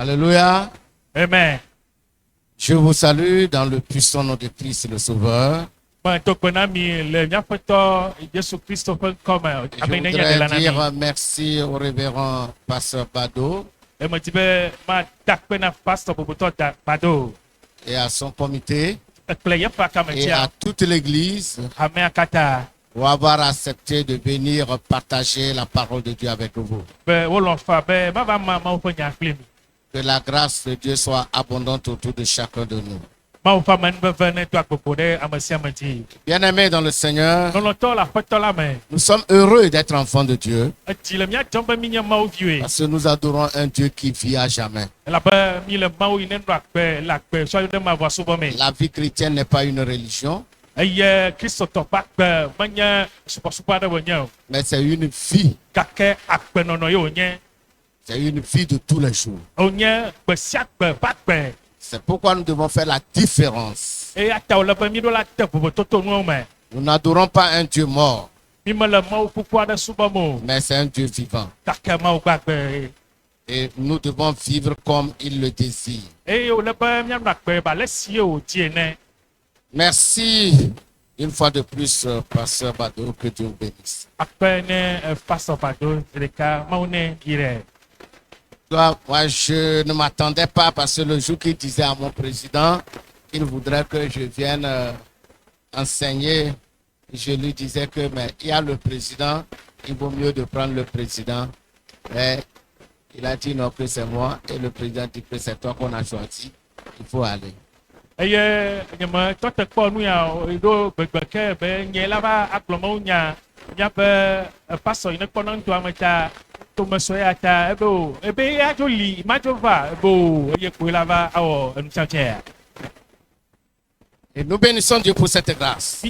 Alléluia. Amen. Je vous salue dans le puissant nom de Christ le Sauveur. Je voudrais dire merci au révérend pasteur Bado et à son comité et à toute l'église pour avoir accepté de venir partager la parole de Dieu avec vous. Que la grâce de Dieu soit abondante autour de chacun de nous. Bien-aimés dans le Seigneur, nous sommes heureux d'être enfants de Dieu parce que nous adorons un Dieu qui vit à jamais. La vie chrétienne n'est pas une religion, mais c'est une vie. C'est une vie de tous les jours. C'est pourquoi nous devons faire la différence. Nous n'adorons pas un Dieu mort, mais c'est un Dieu vivant. Et nous devons vivre comme il le désire. Merci une fois de plus, pasteur Bado, que Dieu vous bénisse. Moi, je ne m'attendais pas parce que le jour qu'il disait à mon président qu'il voudrait que je vienne enseigner, je lui disais que mais il y a le président, il vaut mieux de prendre le président. Mais il a dit non, que c'est moi, et le président dit que c'est toi qu'on a choisi, il faut aller. Et nous bénissons Dieu pour cette grâce.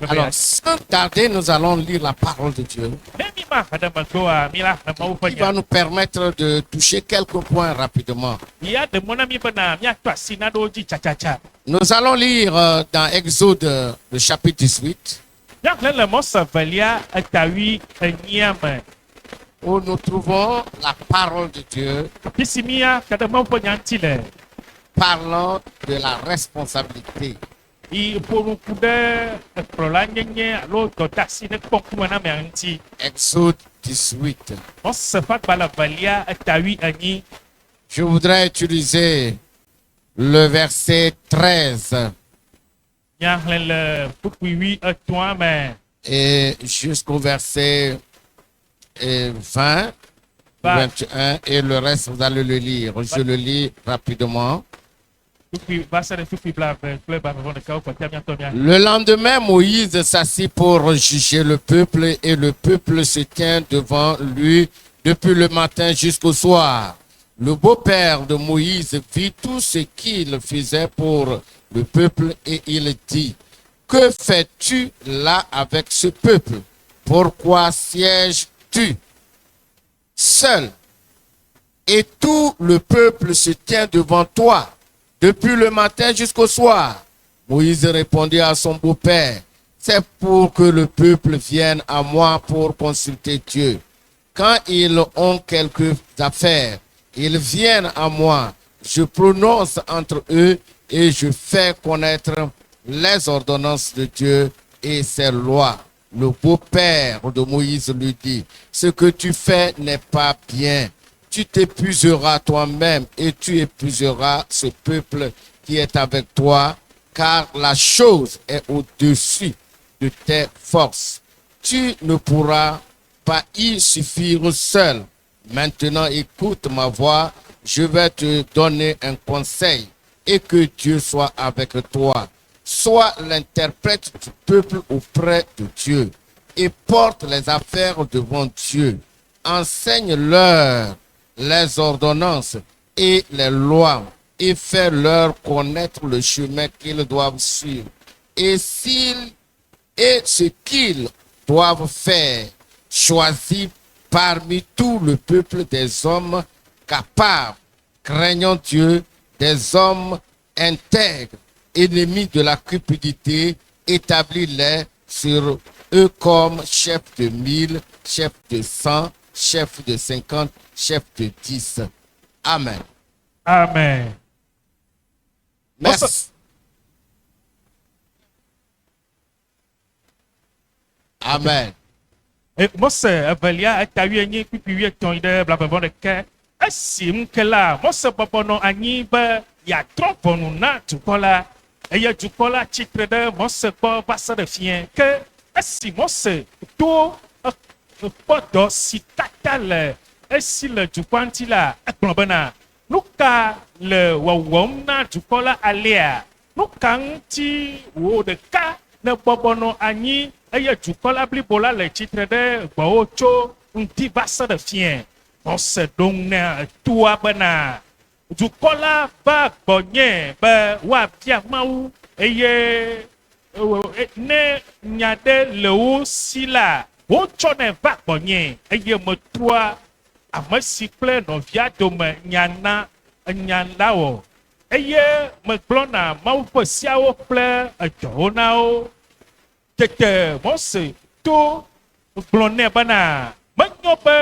Alors, sans tarder, nous allons lire la parole de Dieu qui va nous permettre de toucher quelques points rapidement. Nous allons lire dans Exode, le chapitre 18, où nous trouvons la parole de Dieu parlant de la responsabilité. Exode 18. Je voudrais utiliser le verset 13 et jusqu'au verset 20, 21, et le reste, vous allez le lire. Je le lis rapidement. Le lendemain, Moïse s'assit pour juger le peuple, et le peuple se tient devant lui depuis le matin jusqu'au soir. Le beau-père de Moïse vit tout ce qu'il faisait pour le peuple, et il dit: que fais-tu là avec ce peuple? Pourquoi sièges-tu seul? Et tout le peuple se tient devant toi depuis le matin jusqu'au soir. Moïse répondit à son beau-père: c'est pour que le peuple vienne à moi pour consulter Dieu. Quand ils ont quelques affaires, ils viennent à moi. Je prononce entre eux et je fais connaître les ordonnances de Dieu et ses lois. Le beau-père de Moïse lui dit: ce que tu fais n'est pas bien. Tu t'épuiseras toi-même et tu épuiseras ce peuple qui est avec toi, car la chose est au-dessus de tes forces. Tu ne pourras pas y suffire seul. Maintenant, écoute ma voix, je vais te donner un conseil, et que Dieu soit avec toi. Sois l'interprète du peuple auprès de Dieu et porte les affaires devant Dieu. Enseigne-leur les ordonnances et les lois et fais-leur connaître le chemin qu'ils doivent suivre. Et ce qu'ils doivent faire, choisis parmi tout le peuple des hommes capables, craignant Dieu, des hommes intègres, ennemis de la cupidité, établis-les sur eux comme chefs de 1000, chefs de 100, chefs de 50, chefs de 10. Amen. Amen. Merci. Amen. Mose evelia etawi enyi kpikpi etɔ̃ yi ɖe blaʋevɔ ɖeke esi ŋke la Mose bɔbɔnɔ anyi be yeatrɔ ʋɔnu na dukɔ la eye dukɔ la tsitre ɖe Mose gbɔ va se ɖe fiẽ ke esi Mose to kpɔdɔ si katã le esi le dukɔa ŋuti la egblɔ bena nu ka le wɔwɔm na dukɔ la alia nu ka ŋuti wò ɖeka ne bɔbɔnɔ anyi eye dukɔ la blibo la le tsitre ɖe gbɔwò tso ŋuti va se ɖe fiẽ Mose ɖo ŋu na toa bena dukɔ la va gbɔnye be woabia Mawu eye ne nya ɖe le wo si la wotsɔnɛ va gbɔnye eye metoa ame si kple nɔvia dome nya la wɔ eye megblɔna Mawu ƒe siawo kple edɔwo na wo. Tete Mose to gblɔ nɛ bena menyo be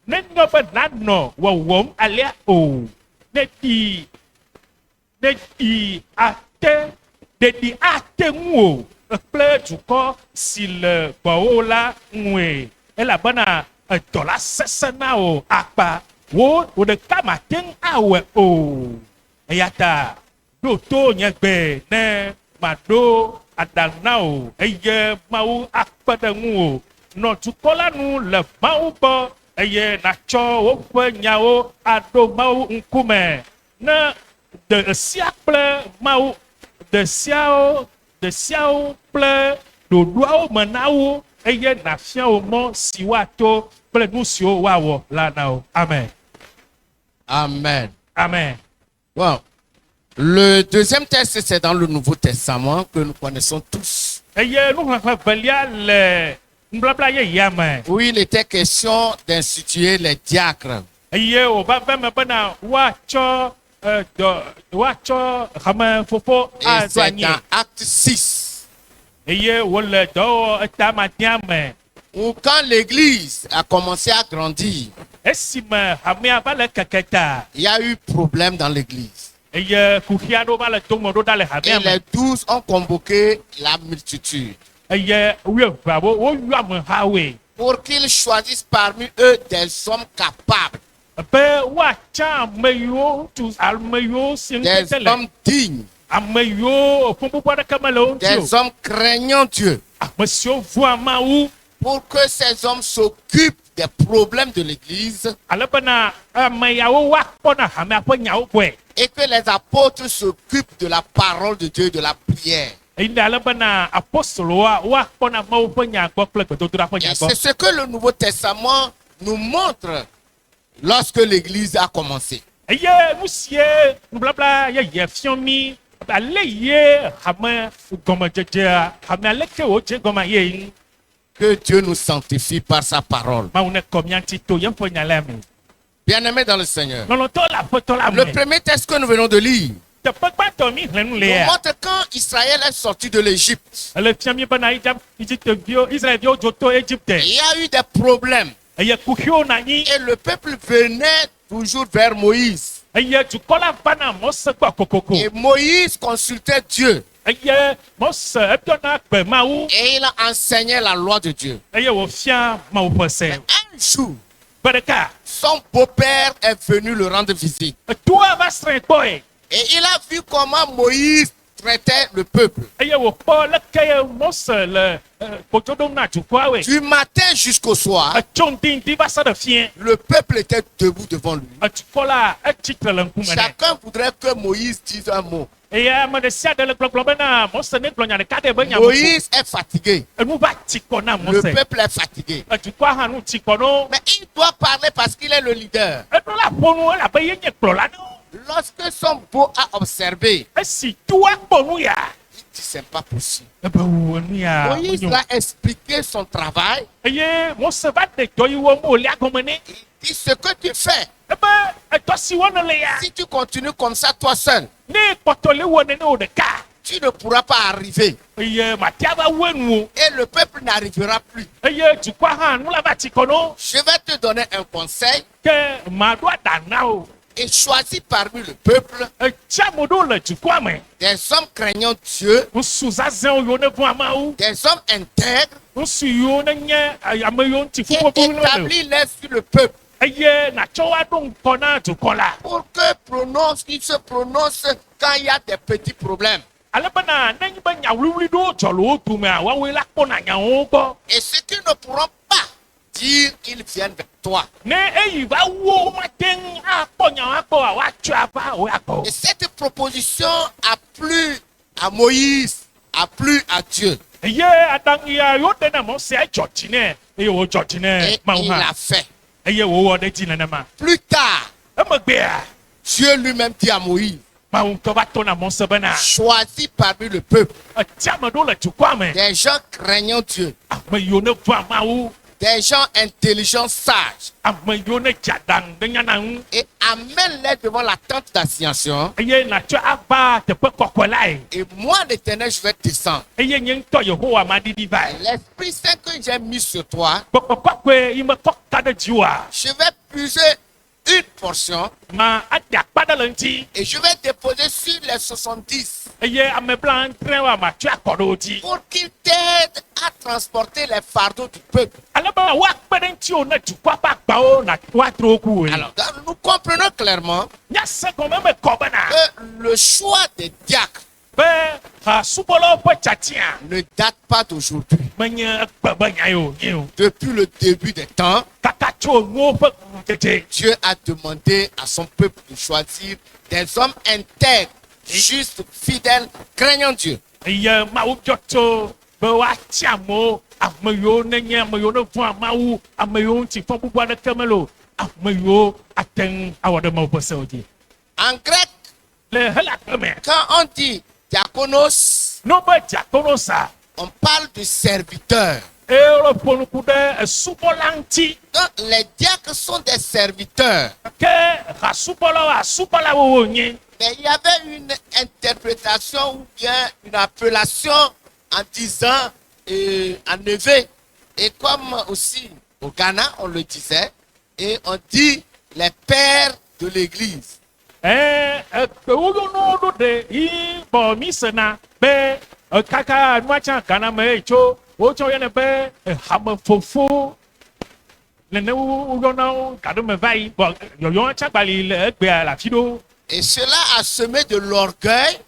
nenyo be nanɔ wɔwɔm alea o ne ɖi ate ŋu o kple dukɔ si le gbɔwò la ŋue elabena edɔ la sesẽ na o akpa wo ɖeka mate ŋu awɔe o eya ta ɖo to nye gbe ne maɖo aɖaŋu na o eye Mawu akpe ɖe ŋu o nɔ dukɔ la nu le Mawu gbɔ eye natsɔ woƒe nyawo aɖo Mawu ŋkume ne de sia kple Mawu de siawo kple ɖoɖoawo me na wo eye nafia wo mɔ si woato kple nu siwo woawɔ la na wo. Amen. Amen. Amen. Bon. Le deuxième texte, c'est dans le Nouveau Testament que nous connaissons tous. Eye nuxlẽxlẽ velia le nubabla yeyea me. Où il était question d'instituer les diacres. Eye wòva ve me bena woatsɔ xamefofo Et aɖo c'est anyi. dans Acte 6. Eye wòle dɔ wɔ etamadea me. Où quand l'église a commencé à grandir, Esime hamea va le keke ta. il y a eu problème dans l'église. Eye kuxi aɖewo va le tome ɖo ɖa le Et hamea me. les 12 ont convoqué la multitude Eye wuieveawo woyɔ amehawoe pour qu'ils choisissent parmi eux des hommes capables, be woatsã ame yiwo si des ŋutete le hommes dignes, ame yiwo fɔbubu aɖeke mele wo ŋuti des o hommes craignant Dieu, ame siwo vua Mawu pour que ces hommes s'occupent des problèmes de l'église ale bena ame yawo woakpɔna hamea ƒe nyawo gbɔe et que les apôtres s'occupent de la parole de Dieu, de la prière. eye ale bena apostoloa woakpɔna Mawu ƒe nya gbɔ kple gbedodoɖa ƒe nya Et gbɔ. c'est ce que le Nouveau Testament nous montre lorsque l'église a commencé. Eye nu sie nubabla yeye fiɔ mi ale ye hame gɔmedzedzea hame aleke wòdze gɔma ye ŋu. Que Dieu nous sanctifie par sa parole. Mawu ne kɔ mia ŋuti to yeƒe nya la me. Bien-aimés dans le Seigneur. Lɔlɔtɔ le aƒetɔ la Le me. premier texte que nous venons de lire Teƒe gbãtɔ mi xlẽ nu nous lea. montre quand Israël est sorti de l'Égypte. Ele fia mi bena Egipteviwo Israelviwo dzo to Egypte. Il y a eu des problèmes Eye kuxiwo nɔ anyi. et le peuple venait toujours vers Moïse. Eye dukɔ la vana Mose gbɔ kokoko. Et Moïse consultait Dieu Eye Mose ebiɔna gbe Mawu. et il enseignait la loi de Dieu. Eye wòfia Mawu ƒe se. Un jour, Gbe ɖeka son beau-père est venu le rendre visite. etoa va srɛ̃ gbɔe. Et il a vu comment Moïse traitait le peuple. Eye wòkpɔ leke ye Mose le kpotsoɖom na dukɔawoe. Du matin jusqu'au soir, Etso ŋdindi va se ɖe fiẽ. le peuple était debout devant lui. Edukɔ la etsitre le ŋkume nɛ. Chacun voudrait que Moïse dise un mot. Eye ame ɖe sia ɖe le gbɔgblɔ bena Mose ne gblɔ nya ɖeka ɖe be nya me Moïse est fatigué. enu va tsi kɔ na Le Mose. peuple est fatigué. Edukɔa hã nu tsi kɔ no. Mais il doit parler parce qu'il est le leader. Eɖo la ƒonu elabe ye nye kplɔla no. Lorsque son beau a observé, Esi toa kpɔ nu ya. il dit c'est pas possible. Ebe wu enu ya. Moïse l'a expliqué son travail. Eye Mose va de dɔ yi wɔm wòle agɔme nɛ. Il dit ce que tu fais. Ebe edɔ si wɔna le ya. Si tu continues comme ça toi seul, Ne kpɔtɔ le wɔ nene o ɖeka. tu ne pourras pas arriver. eye matia va wenu o Et le peuple n'arrivera plus. eye dukɔa hã nu la va tsi kɔ no Je vais te donner un conseil ke maɖo aɖana o et choisis parmi le peuple etsi ame ɖewo le dukɔa me des hommes craignant Dieu, ŋusu zazɛwo yiwo ne vɔ̃ amawu des hommes intègres ŋusu yiwo ne nye ame yiwo ŋuti et ƒuƒoƒo le établis-les sur le peuple eye natsɔ wa ɖo ŋkɔ na dukɔ la pour qu'ils se prononcent quand il y a des petits problèmes. ale bena ne nyi be nya wliwli ɖewo dzɔ le wo domea woawoe la kpɔna nyawo gbɔ Et ceux qui ne pourront pas dire, ils viennent vers toi. ne eyi va wo mate ŋu akpɔ nyawo akpɔ woatsɔe ava wo akpɔ Et cette proposition a plu à Moïse, a plu à Dieu. eye aɖaŋuya yiwo ɖe na Mose edzɔ dzi nɛ eye wodzɔ dzi nɛ Et Mawu il l'a hã fait. eye wowɔ ɖe dzi nenema Plus tard, emegbea Dieu lui-même dit à Moïse, Mawu ŋutɔ va to na Mose bena choisis parmi le peuple eti ame ɖewo le dukɔa me des gens craignant Dieu, ame yiwo ne vɔ̃a Mawu des gens intelligents, sages, ame yiwo ne dze aɖaŋu ɖe nyana ŋu et amène-les devant la tente d'assignation. eye natsɔe ava teƒe kɔkɔe lae Et moi, l'Éternel, je vais descendre. eye nye ŋutɔ Yehowa maɖiɖi vae L'Esprit Saint que j'ai mis sur toi, gbɔgbɔ kɔkɔe yi me kɔ ka ɖe dziwoa je vais puiser une portion ma ade akpa ɖe le ŋuti et je vais déposer sur les 70 eye ame blaadrewoa matsɔe akɔ ɖe wo dzi pour qu'ils t'aident à transporter les fardeaux du peuple. ale be woakpe ɖe ŋutiwo ne dukɔa ƒe agbawo na woadro wo ku oe Alors, nous comprenons clairement míase gɔme me kɔ bena que le choix des diacres be subɔlawo ƒe tsatia ne date pas d'aujourd'hui. menye egbe be nya yewo nye o Depuis le début des temps, kaka tso nuwo ƒe tete Dieu a demandé à son peuple de choisir des hommes intègres, justes, fidèles, craignant Dieu. eye Mawu dzɔ tso be woatsi amewo ame yiwo nenye ame yiwo ne vɔ̃a Mawu ame yiwo ŋuti fɔ bubu aɖeke mele o ame yiwo ate ŋu awɔ ɖe Mawu ƒe sewo dzi En grec, le hele agbe me quand on dit diakonos, no be diakono sa on parle de serviteur. eye wole ƒo nuku ɖe esubɔla ŋuti Donc, les diacres sont des serviteurs. ke hasubɔlawo asubɔlawo wonye Mais il y avait une interprétation ou bien une appellation en disant en éveil. Et comme aussi au Ghana, on le disait, et on dit les pères de l'église. woyɔnɔ ɖo ɖe yi bɔ mi sena be kaka nua tsã Ghana me tso wotsɔ yɔnɛ be hamefofo nene woyɔna wo gaɖo me va yi bɔn yɔyɔ tsã gbali le egbea le afi ɖo Et cela a semé de l'orgueil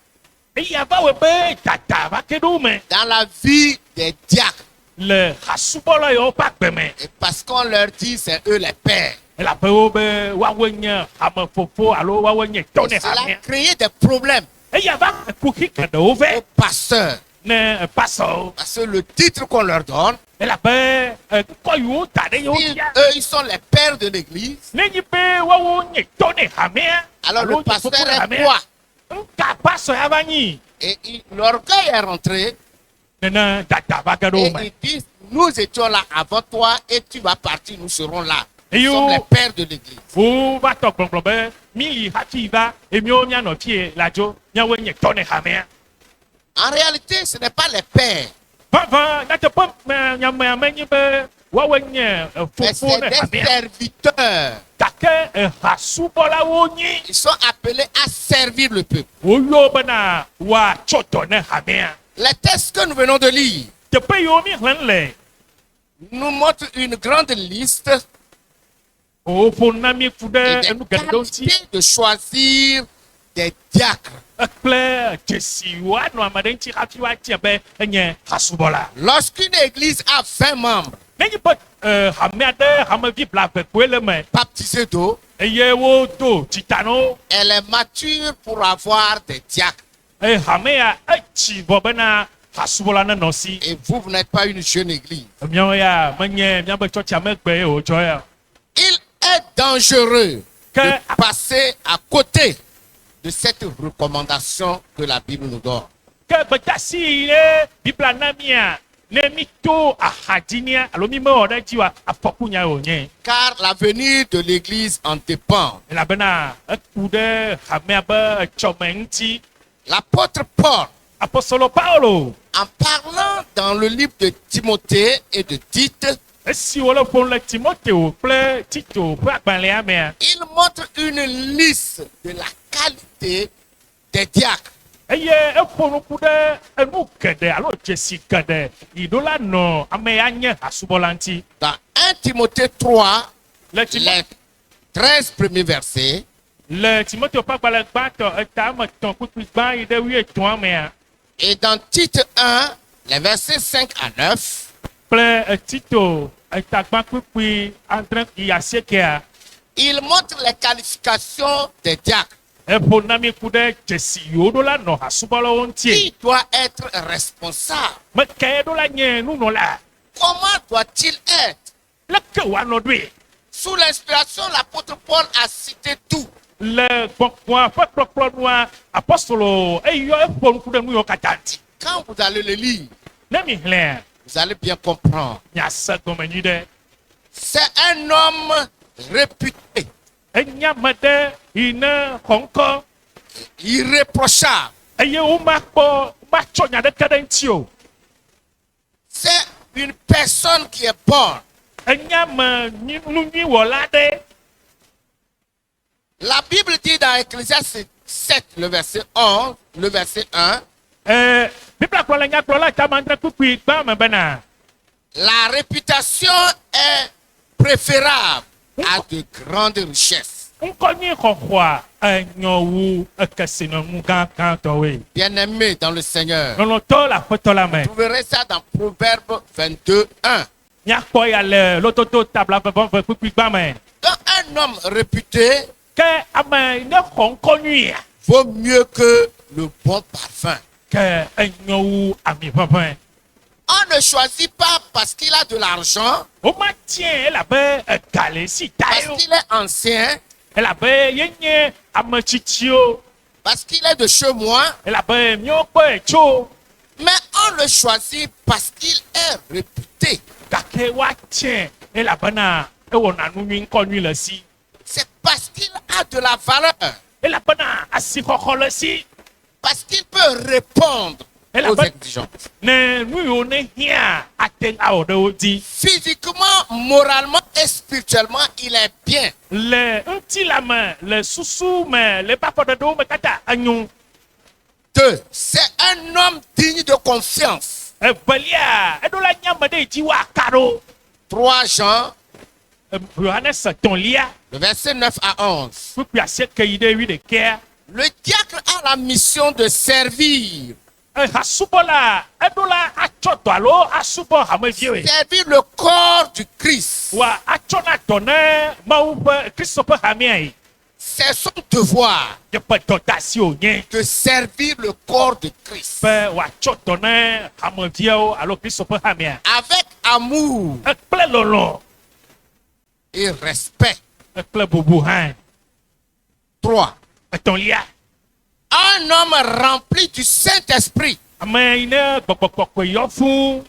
eye ava wɔ be dada va ke ɖe wo me dans la vie des diacres. le hasubɔla yiwo ƒe agbe me Et parce qu'on leur dit c'est eux les pères. elabe wo be woawoe nye hamefofo alo woawoe nye tɔ ne Et cela hamea a créé des problèmes eye ava kuxi geɖewo aux vɛ pasteurs. ne pasɔwo Parce que le titre qu'on leur donne, elabe kɔ yiwo da ɖe yewo ils, dzi eux, ils sont les pères de l'église. nenyi be woawo nye tɔ ne hamea Alors alo le pasteur nye fofo ne est hamea quoi? nka pasɔ ya va nyi Et l'orgueil est rentré nene dada va ge ɖe wo et me ils disent, nous étions là avant toi et tu vas partir, nous serons là. Et Nous yo- sommes les pères de l'église. wo va tɔ gblɔgblɔ be mi yi hafi va emiwo mianɔ fie la dzo miawoe nye tɔ ne hamea En réalité, ce n'est pas les pères, vavã nyateƒe nyamea menye be woawoe nye mais fofo c'est ne des hamea serviteurs. gake hasubɔlawo nyi Ils sont appelés à servir le peuple. woyɔ bena woatsɔ dɔ ne hamea Les textes que nous venons de lire teƒe yiwo mi xlẽm le nous montrent une grande liste woƒo na mi ƒu et ɖe des enu geɖewo ŋuti qualités de choisir des diacres. kple dzesi woanɔ ame ɖe ŋuti hafi woatie be enye hasubɔla Lorsqu'une église a 20 membres nenyi be hame aɖe hamevi blaeve koe le me baptisés d'eau, eye wodo dzitanowo elle est mature pour avoir des diacres. eye hame ya etsi vɔ bena hasubɔla nenɔ si Et vous, vous n'êtes pas une jeune église. miawo ya menye miabe tsɔtsia megbe ye wòdzɔ ya Il est dangereux Que- de passer à côté de cette recommandation que la Bible nous donne. ke gbedasi yi ne bibla na mia ne mi to ahadzia alo mi mewɔ ɖe dzi wa afɔku nya wònye Car l'avenir de l'église en dépend. elabena eku ɖe hamea be etsɔme ŋuti L'apôtre Paul apostolo Paulo en parlant dans le livre de Timothée et de Tite, esi wole ƒom le Timoteo kple Tito ƒe agbalẽa mea il montre une liste de la qualité des diacres. eye eƒo nuku ɖe enu geɖe alo dzesi geɖe yi ɖo la nɔ ame ya nye hasubɔla ŋuti. Dans 1 Timothée 3, Le les 13 premiers versets, Timoteo ƒe agbalẽ gbãtɔ eta ame etɔ̃ kpukpui gbã yi ɖe 13 mea et dans Tite 1, les versets 5 à 9, kple Tito eta gbã kpukpui 7 yi 9 il montre les qualifications des diacres. eƒo na mi ku ɖe dzesi yiwo ɖo la nɔ hasubɔlawo ŋuti. Qui doit être responsable? Meke ɖo la nye nunɔla Comment doit-il être? leke wòanɔ ɖoe Sous l'inspiration, l'apôtre Paul a cité tout. le gbɔgbɔa ƒe kplɔkplɔnua apostolo eyɔ eƒo nuku ɖe nu yiwo katã ŋuti. Quand vous allez le lire, Ne mi hlẽ vous allez bien comprendre. miase gɔme nyui ɖe. C'est un homme réputé, Enye ame ɖe yi ne xɔ ŋkɔ irréprochable. eye womatsɔ nya ɖeke ɖe ŋuti o. C'est une personne qui est bonne. Enye ame nu nyui wɔla ɖe. La Bible dit dans Ecclésiaste 7, le verset 11, le verset 1, Biblia gblɔ le nyagblɔla tamandre kpukpui gbã me bena la réputation est préférable à de grandes richesses. ŋkɔ nyui xɔxɔa enyɔ wu ekesinɔnu gãgãtɔwoe. Bien-aimés dans le Seigneur, Lɔlɔtɔ le aƒetɔ la me. vous verrez ça dans Proverbe 22, 1. Miakpɔ ya le lototo tabla vevɔve kpukpui gbã me. Donc un homme réputé Ke ame yi ne xɔ ŋkɔ nyuia vaut mieux que le bon parfum. ke enyɔ wu ami ʋeʋẽ. On ne choisit pas parce qu'il a de l'argent, Womatie elabe ega le si ta parce yo. qu'il est ancien, Elabe yenye ame tsitsiwo. parce qu'il est de chez moi, Elabe míawo kpe tso. mais on le choisit parce qu'il est réputé. Gake woatie elabena ewɔna nu nyui ŋkɔ nyui le si. C'est parce qu'il a de la valeur, Elabena asixɔxɔ le si. parce qu'il peut répondre Elle a aux pas- exigences. Ne nu yiwo ne hiã ate ŋu awɔ ɖe wo dzi. Physiquement, moralement et spirituellement, il est bien. Le ŋutilame, le susu me, le papɔɖeɖewo me katã enyo. 2. C'est un homme digne de confiance. Evelia, eɖo la nye ame ɖe yi dzi woaka ɖo. 3 Jean, Yohanes etɔ̃lia, le verset 9 à 11. kpukpui 9 yi ɖe 11. Le diacre a la mission de servir. Hasubɔla, eɖo la atsɔ dɔ alo asubɔ hamevioe. Servir le corps du Christ. Wa atsɔ na dɔ ne Mawu ƒe Kristo ƒe hamiae. C'est son devoir Yeƒe dɔdeasi wònye de servir le corps de Christ. be wòatsɔ dɔ ne hameviawo alo Kristo ƒe hamia. Avec amour Ekple lɔlɔ, et respect. ekple bubu hã. 3. Etɔ̃lia, Un homme rempli du Saint-Esprit. ame yi ne gbɔgbɔkpɔkpɔ yɔ fũu.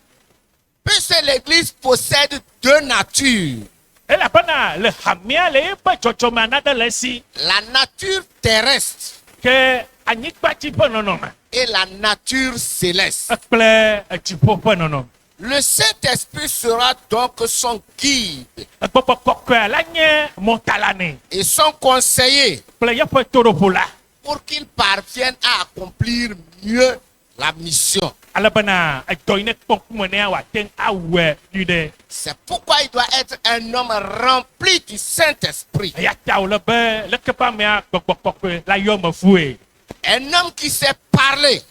Puisque l'Église possède 2 natures. Elabena le hamia le eƒe dzɔdzɔme anaɖe le esi. La nature terrestre Ke anyigba dzi ƒe nɔnɔme et la nature céleste. kple edziƒo ƒe nɔnɔme. Le Saint-Esprit sera donc son guide Gbɔgbɔ kɔkɔe la nye mɔtala nɛ et son conseiller kple yeƒe toɖoƒola. pour qu'il parvienne à accomplir mieux la mission. Alebena edɔ yi ne kpɔ ŋkume nea wòate ŋu awɔe nyui ɖe. C'est pourquoi il doit être un homme rempli du Saint-Esprit. Eya ta wòle be leke ƒe amea gbɔgbɔ kɔkɔe la yɔ me fue. Un homme qui sait parler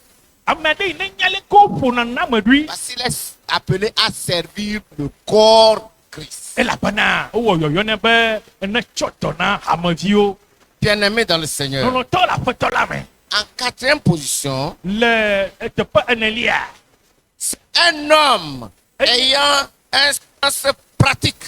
Ame aɖe yi ne nya le ko ƒona name ɖoe. parce qu'il est appelé à servir le corps de Christ. Elabena wowɔ yɔyɔ ne be ne tsɔ dɔ na hameviwo. Bien-aimé dans le Seigneur. Lɔlɔtɔ le aƒetɔ la me. En 4e position, Le teƒe enelia, c'est un homme ayant un sens pratique.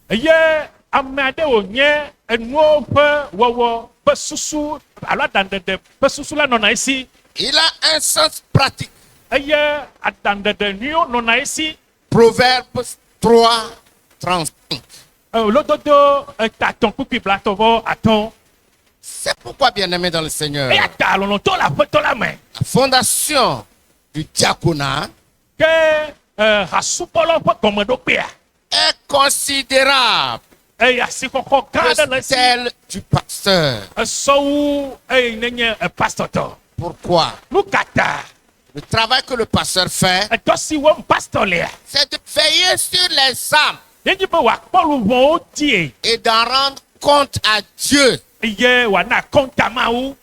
eye ame aɖe wònye enuwo ƒe wɔwɔ ƒe susu alo aɖaŋɖeɖe ƒe susu la nɔna esi. Il a un sens pratique. Eye aɖaŋɖeɖe nyuiwo nɔna esi. Proverbes 3, 35. Lododo etatɔ̃ kpukpui blatɔ vɔ atɔ̃. C'est pourquoi, bien-aimé dans le Seigneur, eya ta lɔlɔtɔ le aƒetɔ la me la fondation du diaconat ke hasubɔlɔ ƒe gɔmeɖokpea est considérable eye asikɔkɔ gã aɖe le que esi celle du pasteur. esɔwu eye nenye pastɔtɔ Pourquoi? nu ka ta Le travail que le pasteur fait, edɔ si wɔm pastɔ lea c'est de veiller sur les âmes yenye be wòakpɔ luʋɔwo tie et d'en rendre compte à Dieu. eye wòana kɔnta mawu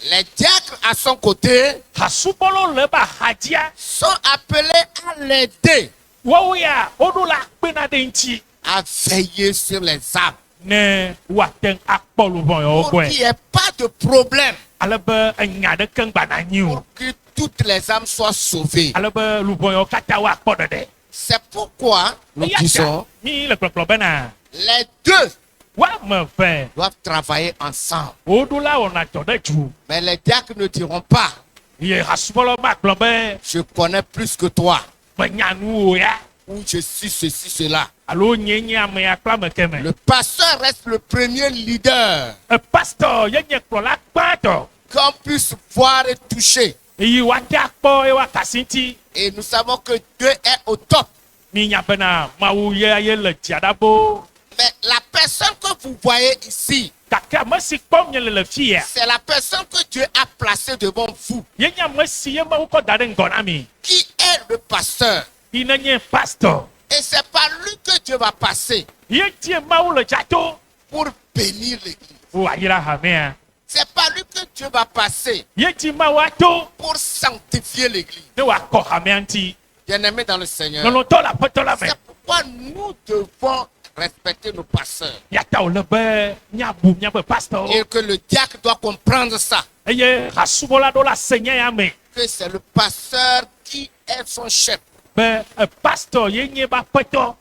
Les diacres, à son côté, hasubɔlɔ le ebe axadzia sont appelés à l'aider wɔwo ya woɖo la kpena ɖe ŋuti à veiller sur les âmes ne woate ŋu akpɔ luʋɔ yawo pour gbɔe qu'il n'y ait pas de problème, ale be enya ɖeke ŋgbana nyi o pour que toutes les âmes soient sauvées. ale be luʋɔ yawo katã woakpɔ ɖeɖe C'est pourquoi nous eya ta disons mi le kplɔkplɔ bena les deux woame eve doivent travailler ensemble. woɖo la wɔna dɔ ɖe dzu Mais les diacres ne diront pas, ye hasubɔlɔ magblɔ be je connais plus que toi, menya nu o ya ou je suis ceci, cela. alo nye nye ame ya kple ame keme Le pasteur reste le premier leader pastɔ ye nye kplɔla gbãtɔ qu'on puisse voir et toucher. eye woate akpɔ ye woakasi ŋuti Et nous savons que Dieu est au top. minya bena mawu ye le dzia ɖa bo Mais la personne que vous voyez ici, gake ame si kpɔm nye le fi ya c'est la personne que Dieu a placée devant vous. ye nye ame si ye mawu kɔ da ɖe ŋgɔ na mi Qui est le pasteur? yi nenye pastɔ Et c'est par lui que Dieu va passer ye tie mawu le dzato pour bénir l'église. wo ayra hamea C'est par lui que Dieu va passer ye ti mawu ato pour sanctifier l'église. ne woakɔ hamea ŋuti Bien-aimés dans le Seigneur, lɔlɔtɔ le aƒetɔ la me c'est pourquoi nous devons respecter nos pasteurs. yata wòle be miabu miabe pastɔwo Et que le diacre doit comprendre ça. eye hasubɔla ɖo le asenya ya me Que c'est le pasteur qui est son chef. be pastɔ ye nye be aƒetɔ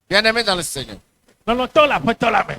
Bien-aimés dans le Seigneur. lɔlɔtɔ le aƒetɔ la me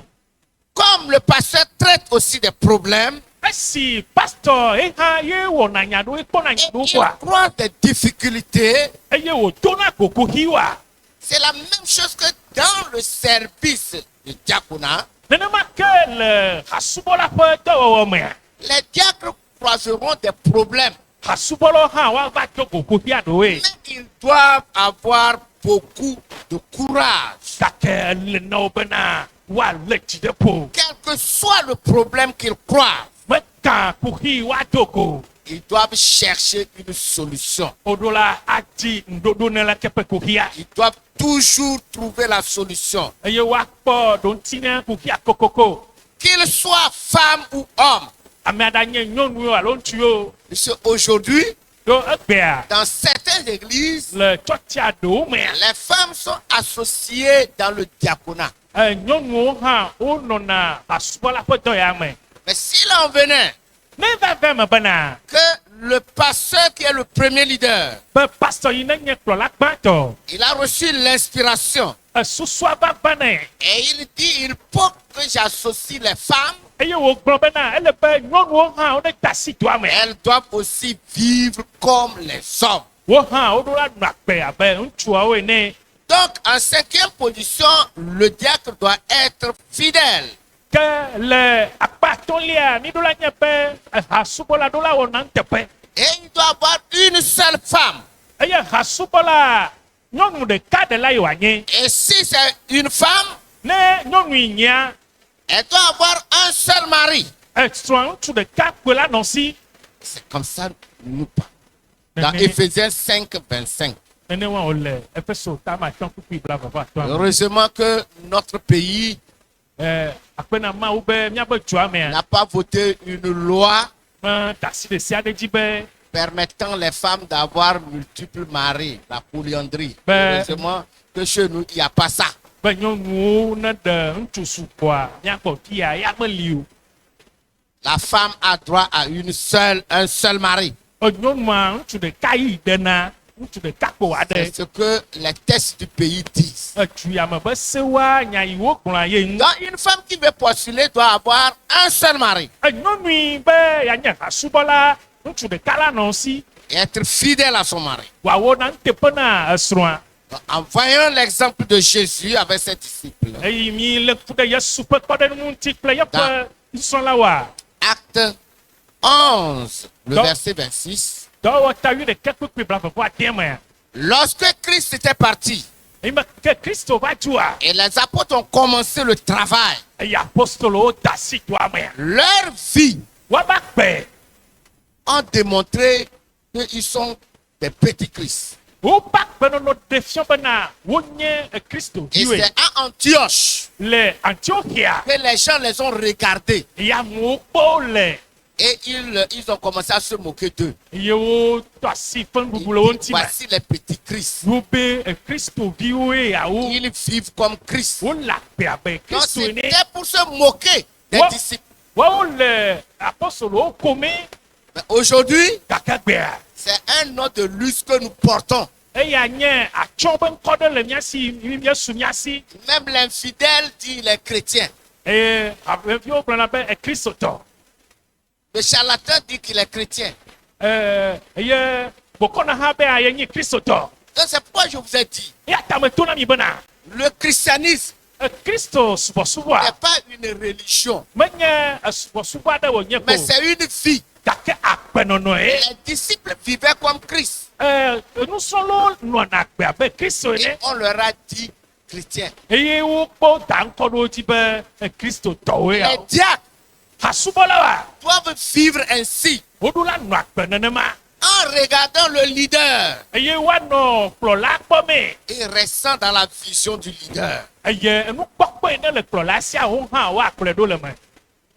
Comme le pasteur traite aussi des problèmes, esi pastɔ ehã ye wɔna nya ɖo ekpɔna et nya ɖo il koa croit des difficultés, eye wòdona gogohi wa c'est la même chose que dans le service du diaconat. nenema ke le hasubɔla ƒe dɔwɔwɔ mea Les diacres croiseront des problèmes, hasubɔlawo hã woava do gogohia ɖoe mais ils doivent avoir beaucoup de courage. gake le na wo bena woalé dzi ɖe ƒo Quel que soit le problème qu'ils croient, meka kuhi woado go ils doivent chercher une solution. woɖo la adi ŋɖoɖo ne leke ƒe kuhia Ils doivent toujours trouver la solution. eye woakpɔ ɖoŋuti ne kuhia kokoko Qu'ils soient femmes ou hommes. ame aɖe nye nyɔnuwo alo ŋutsuwo Parce qu'aujourd'hui, ɖo egbea dans certaines églises, le tsɔtsia ɖewo mea les femmes sont associées dans le diaconat. nyɔnuwo hã wonɔna hasubɔla ƒe dɔ ya me Mais s'il en venait ne va ve me bena que le pasteur qui est le premier leader, be pastɔ yi nenye kplɔla gbãtɔ il a reçu l'inspiration susua va vanɛ et il dit, il faut que j'associe les femmes, eye wògblɔ bena ele be nyɔnuwo hã wode da si doa me elles doivent aussi vivre comme les hommes. wo hã woɖo la nɔ agbe abe ŋutsuawo ene Donc, en cinquième position, le diacre doit être fidèle. ke le akpa atɔ̃lia mi ɖo la nye be hasubɔla ɖo la wɔna ŋuteƒe Et il doit avoir une seule femme. eye hasubɔla nyɔnu ɖeka ɖe la yi wòanye Et si c'est une femme, ne nyɔnu yi nyia elle doit avoir un seul mari. srɔ̃a ŋutsu ɖeka koe la nɔ si C'est comme ça nous parlons. Dans Nene- Éphésiens 5, 25. nene wa wòle efeso tama atɔ̃ kpukpui blaʋaʋã atɔ̃ Heureusement que notre pays akpena mawu be míabe dua mea n'a pas voté une loi da asi ɖe sia ɖe dzi be permettant les femmes d'avoir multiples maris, la polyandrie. Ben- Heureusement que chez nous, il n'y a pas ça. be nyɔnuwo ne ɖe ŋutsu sugbɔa míagbɔ fia ya meli o La femme a droit à un seul mari. nyɔnua ŋutsu ɖeka yi ɖena ŋutsu ɖeka ko C'est aɖe ce que les tests du pays disent. etu yame be sewa nya yi wogblɔa ye ŋu Donc, une femme qui veut postuler doit avoir un seul mari. nyɔnui be yanye hasubɔla ŋutsu ɖeka la nɔ si Et être fidèle à son mari. wòawɔ na ŋuteƒe na esrɔ̃a Donc, en voyant l'exemple de Jésus avec ses disciples, eye mi le ku ɖe yesu ƒe kpɔɖeŋu ŋuti kple yeƒe nsɔla wa Acte 11, le Donc- verset 26. dɔwɔ ta wi ɖeke kpekpe bla fɔfɔ adiɛ me Lorsque Christ était parti eme ke kristo va dzua et les apôtres ont commencé le travail, eye apostolowo da si toa me leur vie woava kpɛ ont démontré qu'ils sont des petits Christ. woba kpɛnɔnɔ ɖe fiɔ bena wonye kristo Et viwoe c'est à Antioche le antiochia que les gens les ont regardés eye amewo kpɔ le et ils ont commencé à se moquer d'eux. eye wotɔ asi fɛn bubu le Ils wo disent, ŋuti me voici les petits Christ. wo be kristo viwoe yawo Ils vivent comme Christ. wole akpɛ abe Donc kristo ene c'était pour se moquer des What? disciples. woawo le apostolowo kome Mais aujourd'hui, gake gbea c'est un nom de luxe que nous portons. eya nye atsɔ be ŋkɔ ɖe le mía si míesu mía si Même l'infidèle dit les chrétiens. eye ameviwo gblɔna be ekristotɔ Le charlatan dit qu'il est chrétien. eye bokɔna hã be yenye kristotɔ Donc c'est pourquoi je vous ai dit, eya ta meto na mi bena le christianisme kristo subɔsubɔa n'est pas une religion, menye subɔsubɔ aɖe wònye mais ko c'est une vie. gake akpɛnɔnɔ ye Les disciples vivaient comme Christ. nusrɔ̃lawo nɔna agbe abe kristo Et ene on leur a dit chrétien. eye wokpɔ da ŋkɔ ɖe wo dzi be kristotɔwoe Les yawo diacres hasubɔlawoa doivent vivre ainsi woɖola nɔ agbe nenema en regardant le leader eye woanɔ kplɔla kpɔ me et restant dans la vision du leader. eye enukpɔkpɔ yi ne le kplɔla siawo hã woakplɔe ɖo le me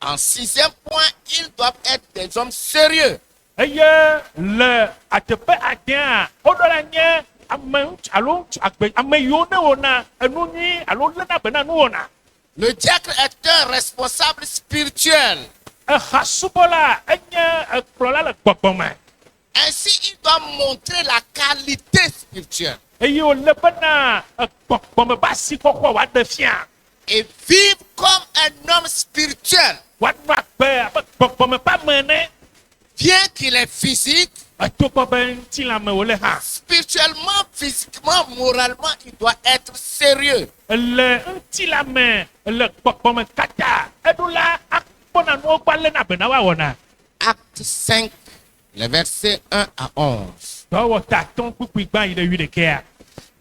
En sixième point, ils doivent être des hommes sérieux. eye le ateƒe adea woɖola nye ame ŋutsu alo ŋutsu agbe ame yiwo ne wɔna enu nyui alo léna be na nu wɔna Le diacre est un responsable spirituel. ehasubɔla enye kplɔla le gbɔgbɔme Ainsi, il doit montrer la qualité spirituelle eye wòle bena gbɔgbɔme be asikɔkɔ woaɖe fia et vivre comme un homme spirituel. woanɔ agbe abe gbɔgbɔme ƒe ame ene Bien qu'il est physique, etogbɔ be ŋutilãme wòle hã spirituellement, physiquement, moralement, il doit être sérieux. le ŋutilãme le gbɔgbɔme katã eɖo la akpɔna nuwo gbɔ léna be na woawɔna Acte 5, les versets 1 à 11. dɔwɔ tatɔn kpukpui gbã yi ɖe 11.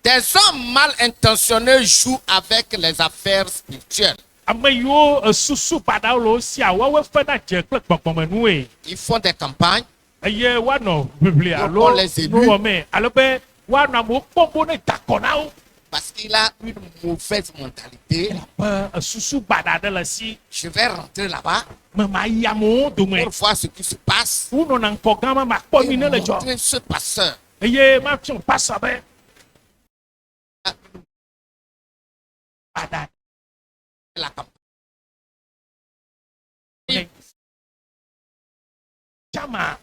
Des hommes mal intentionnés jouent avec les affaires spirituelles. ame yiwo susu baɖawo le wo sia woawoe fena dze kple gbɔgbɔme nuwoe Ils font des campagnes, eye woanɔ ʋiʋli alo Wokɔ les élus. nuwɔme alo be woanɔ amewo kpɔm bo ne da kɔ na wo parce qu'il a une mauvaise mentalité. be susu baɖa aɖe le si Je vais rentrer là-bas me mayi amewo dome pour voir ce qui se passe wonɔna ŋkɔ gã ma makpɔ et mi ne le dzɔ montrer ce pasteur. eye mafiɔ pasɔ be baɖa La campagne. tsama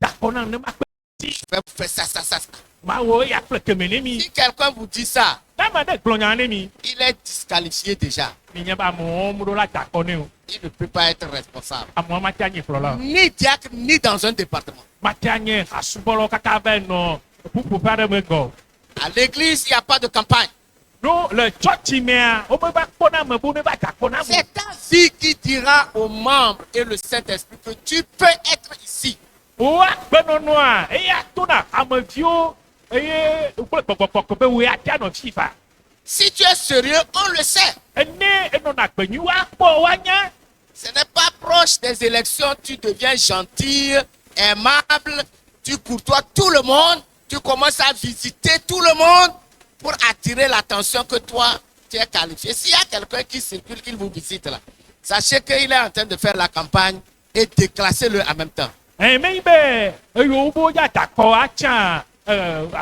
da kɔ na ne makpɛ Je vais faire ça, ça, ça. mawɔ eya kple keme ne mi Si quelqu'un vous dit ça, dama ɖe gblɔ nya ne mi il est disqualifié déjà. mi nye be amewo mu ɖo la da kɔ ne o Il ne peut pas être responsable. amewo mate anyi kplɔla o Ni diacre, ni dans un département. mate anye asubɔlawo katã be nɔ ƒuƒoƒe aɖe me gɔ À l'église, il n'y a pas de campagne. no le tsɔtsi mea womeva kpɔna ame bo ne va da kɔ na mo C'est ta vie qui dira aux membres et le Saint-Esprit que tu peux être ici. wo agbenɔnɔa eya to na ameviwo eye kple gbɔgbɔkpɔkɔ be woe ate anɔ fi fa Si tu es sérieux, on le sait. ene enɔna agbenyu woakpɔ woanya Ce n'est pas proche des élections, tu deviens gentil, aimable, tu courtoies tout le monde, tu commences à visiter tout le monde pour attirer l'attention que toi, tu es qualifié. S'il y a quelqu'un qui circule, qu'il vous visite là, sachez qu'il est en train de faire la campagne et déclassez-le en même temps. emeyi be eyiwo bo ya da kɔ atsã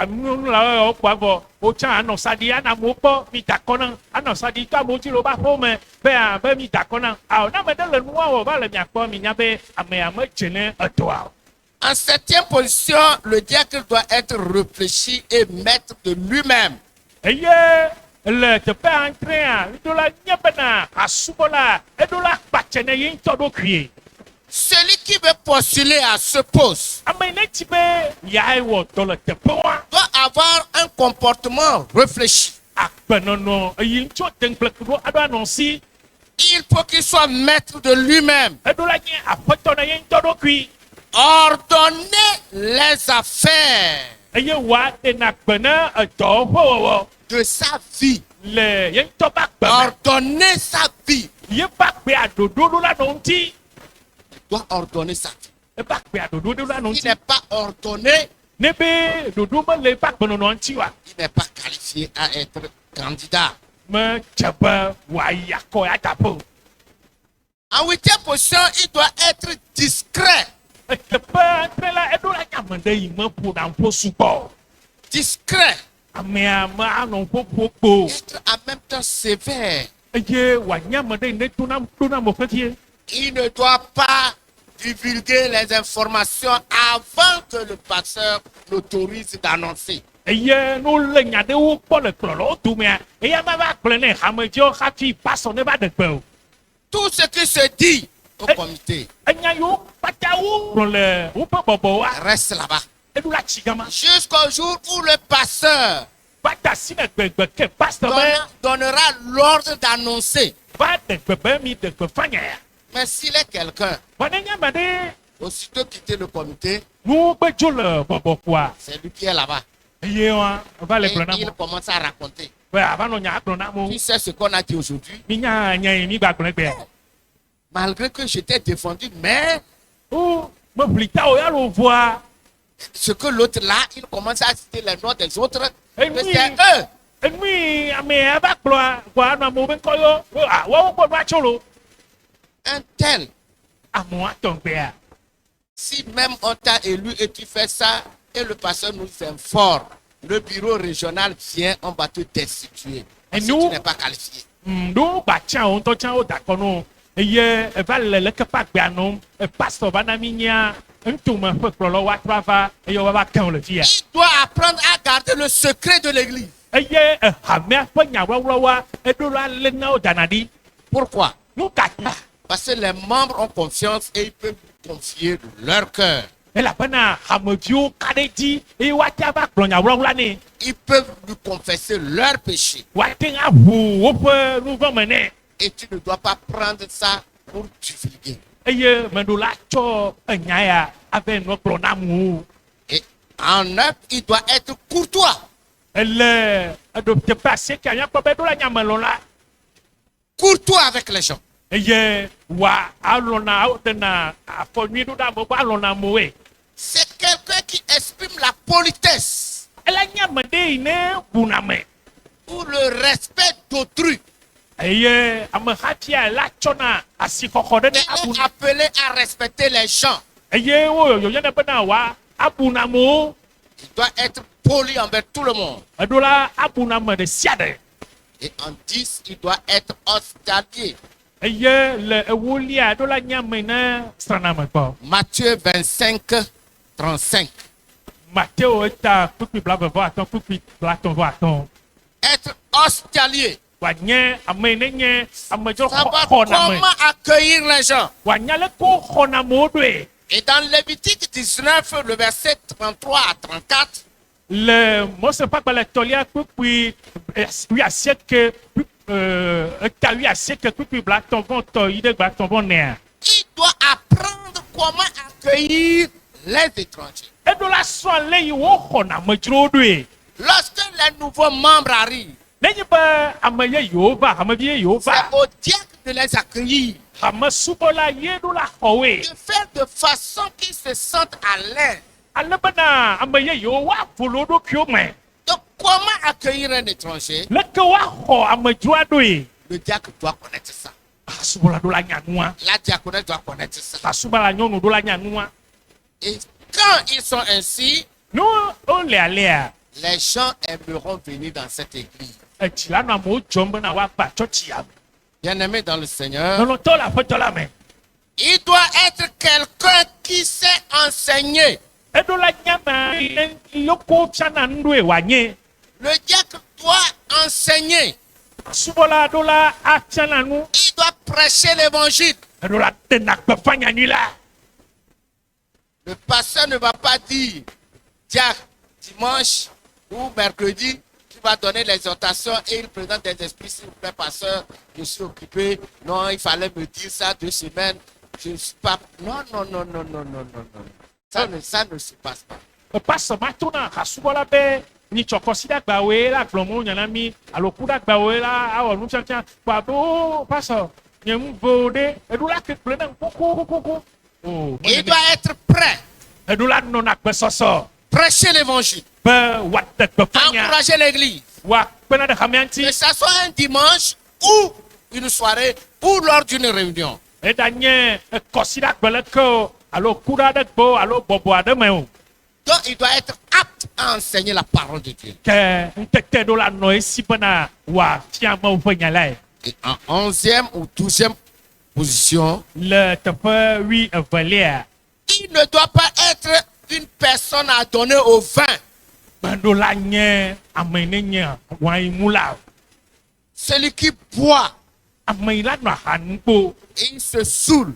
nunɔlawo kpɔ avɔ wotsã anɔ sa ɖi ana amewo kpɔ mi da kɔ na anɔ sa ɖi to amewo dzi le woƒe aƒewo me be mi da kɔ na awɔ ne ame ɖe le nua wɔ va le miakpɔ mi nya be amea medze ne etɔa o. En septième position, le diacre doit être réfléchi et maître de lui-même. eye le teƒe antrea ŋdɔla nye bena asubɔla eɖola kpatsɛ ne ye ŋutɔ ɖokui Celui qui veut postuler à ce poste ame yi ne ti be yae wɔ dɔ le teƒea doit avoir un comportement réfléchi. agbenɔnɔ eye ŋutɔ teŋgblẽku ɖo aɖo anɔ si Il faut qu'il soit maître de lui-même. eɖola nye aƒetɔ na ye ŋutɔ ɖokui Ordonner les affaires eye wòaɖena gbe na edɔwo ƒe wɔwɔ de sa vie. le ye ŋutɔ ƒe agbe me Ordonner sa vie. ye ƒe agbea ɖoɖoɖo la nɔ ŋuti Il doit ordonner sa vie. eƒe agbea ɖoɖoɖo la nɔ Il ŋuti n'est pas ordonné, ne be ɖoɖo mele eƒe agbenɔnɔ ŋuti oa il n'est pas qualifié à être candidat. medze be wòayi akɔ ya daƒe o. En huitième position, il doit être discret. Teƒe andre la eɖo la ame ɖe yi me ƒona ƒo sugbɔ Discret. amea me anɔ ƒoƒo kpo Être en même temps sévère. eye wòanye ame ɖe yi ne ɖona mo vevie Il ne doit pas divulguer les informations avant que le pasteur l'autorise d'annoncer. eye no le nya ɖewo kpɔ le kplɔlawo domea eya ma va gblẽ ne hamedziwo hafi pasɔ ne va ɖe gbe o. Tout ce qui se dit au comité Enya yiwo katã wogblɔ le woƒe bɔbɔwoa reste là-bas. eɖo la tsi gama Jusqu'au jour où le pasteur va da asi le gbegbe ke pastor be donnera l'ordre d'annoncer. va ɖe gbe be mi ɖe gbe fanya ya Mais s'il est quelqu'un, vɔ ne nye ame ɖe aussitôt quitter le comité, nu gbedzo le bɔbɔ koa c'est lui qui est là-bas. eye wa va le Et gblɔ na il mo commence à raconter. be ava nɔ nya agblɔ na mo Tu sais ce qu'on a dit aujourd'hui? mi nya nya yi mi gba gblẽ gbea Malgré que j'étais défendu, mais o me ʋli ta o ya lo voa ce que l'autre là, il commence à citer les noms des autres, Et que oui. c'est eux. enui amea va kplɔa koa anɔ amewo be ŋkɔ yo woawo kpɔ nu atso lo Un tel, amewo atɔ gbea si même on t'a élu et tu fais ça, et le pasteur nous informe, le bureau régional vient, on va te destituer. Et Si nous- tu n'es pas qualifié. ɖo gbatsã wo ŋutɔ tsã wo da kɔ no eye eva le leke ƒe agbea nom pastor va na mi nya ŋutome ƒe kplɔlawo woatrɔ ava eye wova kẽ wo le fi ya Il doit apprendre à garder le secret de l'église. eye hamea ƒe nyawɔwɔwoa eɖo la lé na wo dana ɖi Pourquoi? nu gata Parce que les membres ont confiance et ils peuvent confier de leur cœur. elabena hameviwo ka ɖe dzi eye woate va gblɔ nyawɔwɔla nɛ Ils peuvent lui confesser leurs péchés. woate ŋu aʋu woƒe nu vɔ me nɛ Et tu ne dois pas prendre ça pour divulguer. eye meɖo la tsɔ enya ya ave nɔ gblɔ na amewo Et en œuvre, il doit être courtois. ele eɖo teƒe asieke miakpɔ be eɖo la nyamelɔ la Courtois avec les gens. eye wa alɔna ɖena afɔ nyui ɖo ɖe amewo gbɔ alɔna amewoe C'est quelqu'un qui exprime la politesse ele nye ame ɖe yi ne ʋuna me ou le respect d'autrui. eye amehafia la tsɔna asixɔxɔ ɖe Il ne est abuna appelé à respecter les gens. eye woyɔyɔnɛ bena wa abuna amewo Il doit être poli envers tout le monde. eɖo la abuna ame ɖe sia ɖe Et en 10, il doit être hospitalier. eye le ewolia eɖo la nye ame ne sraname gbɔ Matthieu 25, 35. mateo eta kpukpi blavevɔ atɔ̃ kpukpi blatɔ̃ vɔ atɔ̃ Être hospitalier. wòanye ame yi ne nye amedzro Savoir xɔname comment accueillir les gens. wòanya leke woxɔna amewo ɖoe Et dans Lévitique 19, le verset 33 à 34, le Mose ƒe agbalẽ tɔlia kpukpui wuiasieke eta wuiasieke kpukpui blatɔ̃ vɔ tɔ yi ɖe blatɔ̃ vɔ nea il doit apprendre comment accueillir les étrangers. eɖo la srɔ̃ le yi woxɔna amedzrowo ɖoe Lorsque les nouveaux membres arrivent, nenye be ame yeyewo va hamevi yeyewo c'est va au diacre de les accueillir, hamesubɔla ye ɖo la xɔwoe de faire de façon qu'ils se sentent à l'aise. ale bena ame yeyewo woaƒo le wo ɖokuiwo me Donc, comment accueillir un étranger? leke woaxɔ amedzroa ɖoe Le diacre doit connaître ça. asubɔla ɖo la nya nua La diaconesse doit connaître ça. asubɔla nyɔnu ɖo la nya nua Et quand ils sont ainsi, nu wole alea les gens aimeront venir dans cette église. etsi la nɔ amewo dzɔm bena woagba tsɔtsi ya me Bien-aimés dans le Seigneur, lɔlɔtɔ le aƒetɔ la me il doit être quelqu'un qui sait enseigner. eɖo la nyama loko fiana nu ɖoe wòanye Le diacre doit enseigner. subɔla ɖo la afiana nu Il doit prêcher l'évangile. eɖo la ɖena gbeƒã nyanyui la Le pasteur ne va pas dire, diacre, dimanche ou mercredi, tu vas donner l'exhortation et il présente des esprits, s'il vous plaît, pasteur, je suis occupé. Non, il fallait me dire ça 2 semaines. Je ne suis pas. Non. Ça ne se passe pas. Pastor matuna hasubola be ni chokosida gbawe la glomo nyanami alokuda gbawe la awo nuchancha kwabo pastor nyemu vode edula ke plena koko oh Il doit être prêt. edula no na kbesoso Prêcher l'évangile. be watte kbefanya Encourager l'église. wa pena de hamianti Que ça soit un dimanche ou une soirée ou lors d'une réunion. edanye kosida gbeleko alokuda de gbo alo bobo ademeu Donc, il doit être apte à enseigner la parole de Dieu. ke ntete do la no esi bena wa tiama ufanyala Et en 11e ou 12e position, le tepe wi evelia il ne doit pas être une personne à donner au vin. bandola nye amenenya wai mula Celui qui boit amaila no hanpo et il se saoule.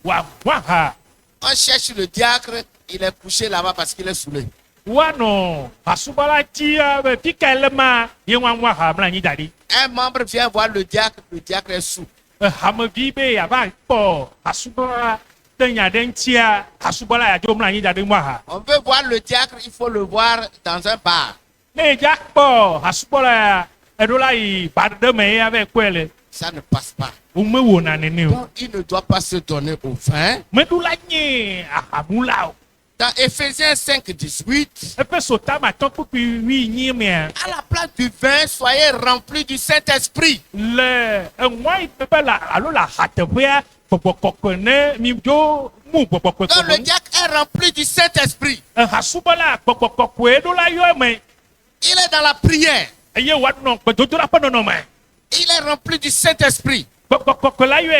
wa waha On cherche le diacre, il est couché là-bas parce qu'il est saoulé. wano asubala tia be pikelema yewa waha mla ni dadi Un membre vient voir le diacre est saoul. hamavi be ya ba po asubala tenya dentia asubala ya jomla ni dadi waha On veut voir le diacre, il faut le voir dans un bar. ne jakpo asubala edola i badde me ave kwele Ça ne passe pas. ume wona nene Donc, il ne doit pas se donner au vin. medula nye ahamula Dans Éphésiens 5, 18, epe sota ma ton pupi wi nyimia à la place du vin, soyez remplis du Saint-Esprit. le enwai pepe la alo la hatebea pokokokone mi do mu Donc, le pokokokone diacre est rempli du Saint-Esprit. hasubala pokokokwe do la yo me Il est dans la prière. eye wadno pedodo la ponono me Il est rempli du Saint-Esprit. pokokokwe la yo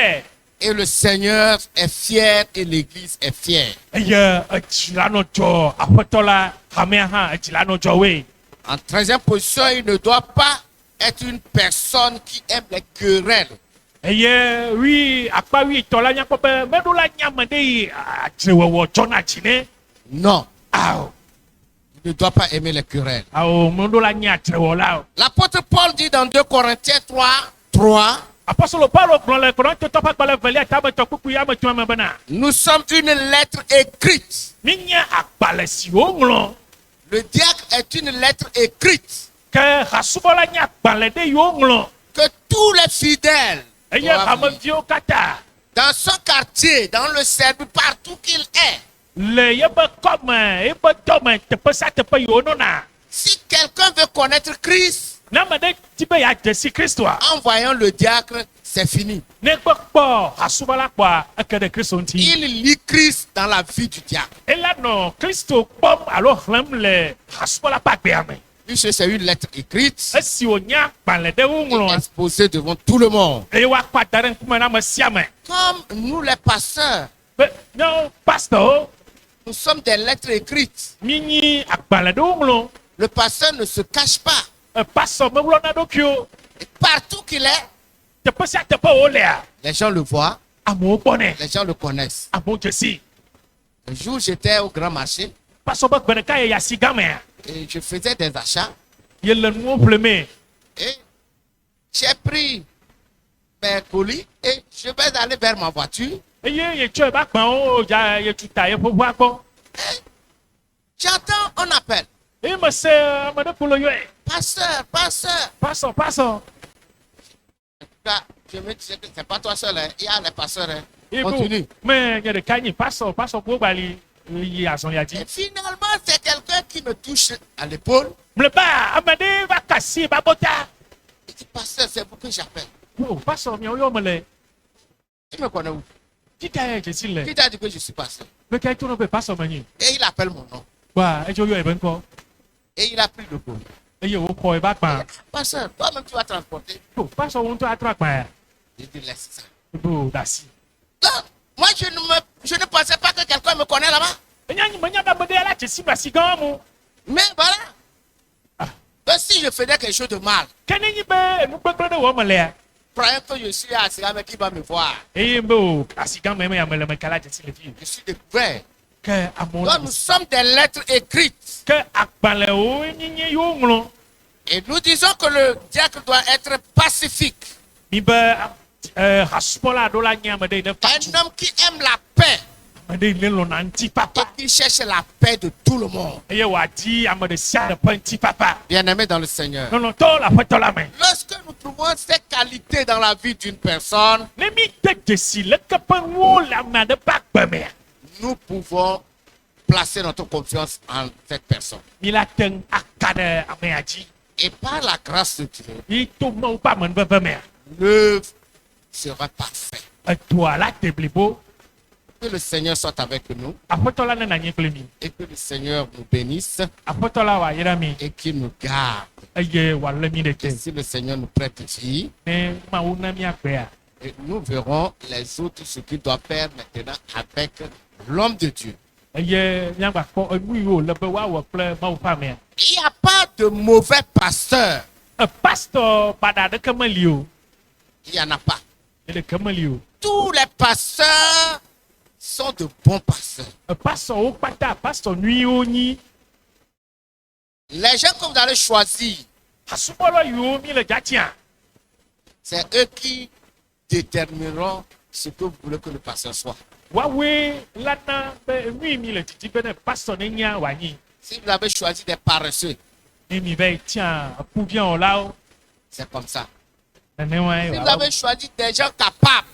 Et le Seigneur est fier et l'Église est fière. eye ejilano jo apotola hamea ha ejilano jo we En 13e position, il ne doit pas être une personne qui aime les querelles. eye wi akpa wi tola nya pope medola nyamade yi atrewo jona chine Non, aw il ne doit pas aimer les querelles. aw medola nya atrewo la L'apôtre Paul dit dans 2 Corinthiens 3, apostolo paulo blole koronto topa kpale velia tabe tokuku ya me tuama bana nous sommes une lettre écrite. minya akpale si o nglo Le diacre est une lettre écrite ke hasubola nya akpale de yo nglo que tous les fidèles eye doivent hame lire. vio kata Dans son quartier, dans le service, partout qu'il est. le yebe comme ebe tome tepe sa tepe yo nona Si quelqu'un veut connaître Christ, na me de tibe ya jesi kristo en voyant le diacre, c'est fini. ne kpokpo hasubola kwa eke de kristo nti Il lit Christ dans la vie du diacre. ela no kristo pom alo hlem le hasubola pa gbe ame Puisque c'est une lettre écrite, esi o nya akpale de wo nglo exposée devant tout le monde. eye wa kwa dare nkume na me siame Comme nous les pasteurs, be no pastor nous sommes des lettres écrites. minyi akpale de wo nglo Le pasteur ne se cache pas. pastor me wlo na dokio Et partout qu'il est, tepe sia tepe wo lea les gens le voient, amewo kpɔnɛ les gens le connaissent. amewo dzesi Un jour, j'étais au grand marché pastor be gbe ɖeka ye yasi gamea et je faisais des achats. ye le nuwo ƒleme Et j'ai pris mes colis et je vais aller vers ma voiture. eye ye tsɔ ebe agbawo ya ye tuta ye ƒe ʋua gbɔ J'entends un appel. eye me se ame ɖe kpo le yɔe Pasteur, pasteur. pastor Là, je me disais que c'est pas toi seul, hein. Il y a les pasteurs. Hein. ye Continue. bo me nye ɖeka nyi pastor kpo gbali yi azɔ ya dzi Et finalement, c'est quelqu'un qui me touche à l'épaule. mleba ame ɖe va kasi ba bɔta Il dit, pasteur, c'est vous que j'appelle. o pastor miawo yɔ me le Tu me connais où? tita ye dzesi le Qui t'a dit que je suis pasteur? me ka to no be pastor me nyi Et il appelle mon nom. wa edzo yɔ ebe ŋkɔ Et il a pris le colis. eye wokɔ ebe agba Pasteur, toi-même tu vas transporter. o pastor wo ŋutɔ atrɔ agba ya J'ai dit, laisse ça. bo dasi Donc, moi, je ne pensais pas que quelqu'un me connaît là-bas. enya nyi menya be ame ɖe la dzesi ba si gã mu Mais voilà. Ah. Donc, si je faisais quelque chose de mal, ke ne nyi be nugbegble ɖe wɔ me lea croyant que je suis à Sigame qui va me voir, eye be o asi gã me ya me le me kala dzesi le fi je suis découvert. ke amewo Donc, nous sommes des lettres écrites. ke agbalẽwo nye yo ŋlɔ Et nous disons que le diacre doit être pacifique. mi be hasupɔla ɖo la nye ame ɖe yi ne fa tu Un homme qui aime la paix ame ɖe yi ne lɔna ŋuti et papa qui cherche la paix de tout le monde. eye wòadi ame ɖe sia ɖe ƒe ŋuti papa Bien-aimé dans le Seigneur. lɔlɔtɔwo le aƒetɔ la me Lorsque nous trouvons ces qualités dans la vie d'une personne, ne mi de dzesi leke ƒe nuwo le ame aɖe ƒe agbe mea nous pouvons placer notre confiance en cette personne. mi la te ŋu aka ɖe amea dzi Et par la grâce de Dieu, yi to Mawu ƒe amenuveve mea l'œuvre sera parfaite. edɔa la te blibo Que le Seigneur soit avec nous aƒetɔ la ne nanyi kple mi et que le Seigneur nous bénisse aƒetɔ la wòayra mi et qu'il nous garde. eye wòalé mi ɖe te Et si le Seigneur nous prête vie, ne Mawu na miagbea et nous verrons les autres ce qu'il doit faire maintenant avec l'homme de Dieu. eye miagba kpɔ enu yiwo le be woawɔ kple Mawu ƒe amea Il n'y a pas de mauvais pasteur. pastor baɖa aɖeke meli o Il n'y en a pas. ɖeke meli o Tous les pasteurs sont de bons pasteurs. pastorwo kpata pastor nyuiwo nyi Les gens que vous allez choisir, asubɔlɔ yiwo mi le dzatia c'est eux qui détermineront ce que vous voulez que le pasteur soit. woawoe la na be nui mi le didi be ne pastor ne nya wòanyi Si vous avez choisi des paresseux, ne mi be tia kuviãwɔlawo c'est comme ça. nenemae Si vous avez choisi des gens capables,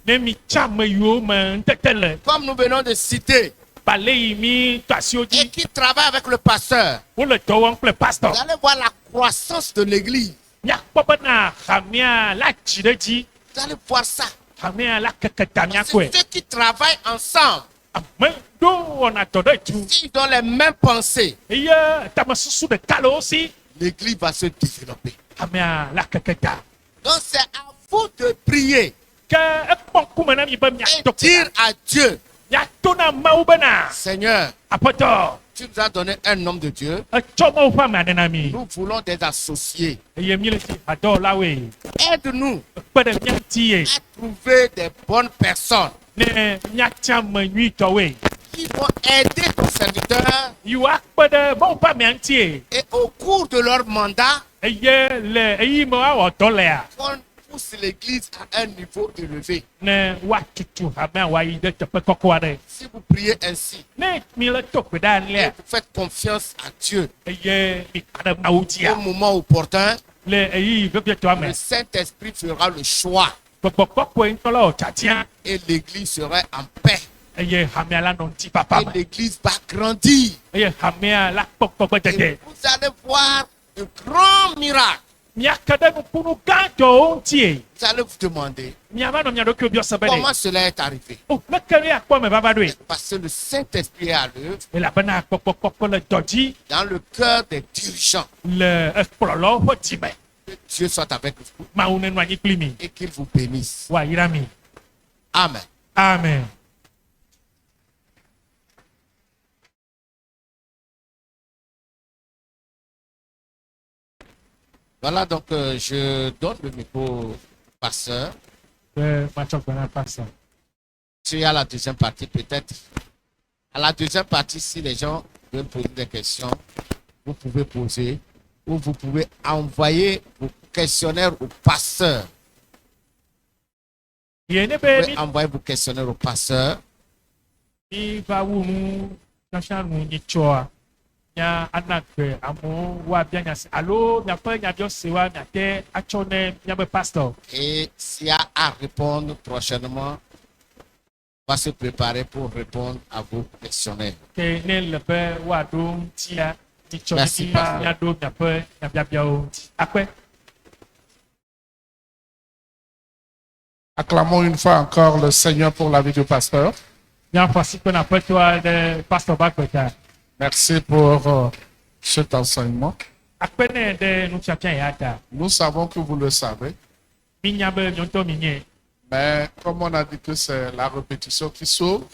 ne mi tsa ame yiwo me ŋutete le comme nous venons de citer, bale yi mi to asiwo et dzi qui travaillent avec le pasteur, wole dɔ wɔm kple pastor vous allez voir la croissance de l'église. miakpɔ bena hamea la dzi ɖe dzi Vous allez voir ça. hamea la keke ta C'est miakɔe ceux qui travaillent ensemble, ame ɖewo wɔna dɔ ɖe tu s'ils ont les mêmes pensées, eye tamesusu ɖeka le wo si l'église va se développer. hamea la keke ta Donc c'est à vous de prier ke ekpɔ ŋkume na mi be et miato dire à Dieu, miato na Mawu bena Seigneur, aƒetɔ tu nous as donné un homme de Dieu. etsɔ Mawu ƒe ame aɖe na mi Nous voulons des associés. eye mi le si adɔwɔlawoe Aide-nous kpe ɖe mia ŋuti ye à trouver des bonnes personnes ne miatia ame nyuitɔwoe qui vont aider ton serviteur yiwo akpe ɖe Mawu ƒe amea ŋuti ye et au cours de leur mandat, eye le eyi me woawɔ dɔ lea qu'on pousse l'église à un niveau élevé. ne woatutu hamea wòayi ɖe teƒe kɔkɔ aɖe Si vous priez ainsi ne mi le to gbe ɖa et alea vous faites confiance à Dieu eye mi kpa ɖe Mawu au dzia moment opportun, le eyi vevietɔa me le Saint-Esprit fera le choix gbɔgbɔ kɔkɔe ŋutɔ la wɔ tiatia et l'église sera en paix. eye hamea la nɔ ŋuti papa Et me l'église va grandir. eye hamea la kpɔ gbɔgbɔdede Et vous allez voir de grands miracles. miake ɖe nukunu gãtɔwo ŋuti ye Vous allez vous demander miava nɔ mia ɖokuiwo biɔ se be comment ne cela est arrivé. o leke ne akpɔ me vava ɖoe Parce que le Saint-Esprit est à l'œuvre elabena kpɔkpɔkpɔkpɔ le dɔ dzi dans le cœur des dirigeants. le ekplɔlawo ƒe dzime Que Dieu soit avec vous Mawu ne nɔ anyi kpli mi et qu'il vous bénisse. wòayra mi Amen. amen. Voilà, donc je donne le micro au pasteur. Matsɔ gbe na pastor. Tu es à la deuxième partie, peut-être. À la deuxième partie, si les gens veulent poser des questions, vous pouvez poser ou vous pouvez envoyer vos questionnaires au pasteur. Ye ne Vous be pouvez envoyer vos questionnaires au pasteur. mi va wu nu nyɔsia nu nyi tsɔa nya ana gbe amewo woabia nya se alo miaƒe nyabiɔsewoa miate atsɔ ne miabe pastor. Et s'il y a à répondre prochainement, on va se préparer pour répondre à vos questionnaires. Ke ne le be woaɖo ŋutia mitsɔ Merci, ɖi pastor. miaɖo miaƒe nyabiabiawo ŋuti. Akpe. Acclamons une fois encore le Seigneur pour la vie du pasteur. Miaƒe asikpe na aƒetɔa ɖe pastor ba gbeta. Merci pour cet enseignement. Akpe ne ɖe nufiafia ya ta. Nous savons que vous le savez, Minya be miɔtɔ mi nye. mais comme on a dit que c'est la répétition qui sauve,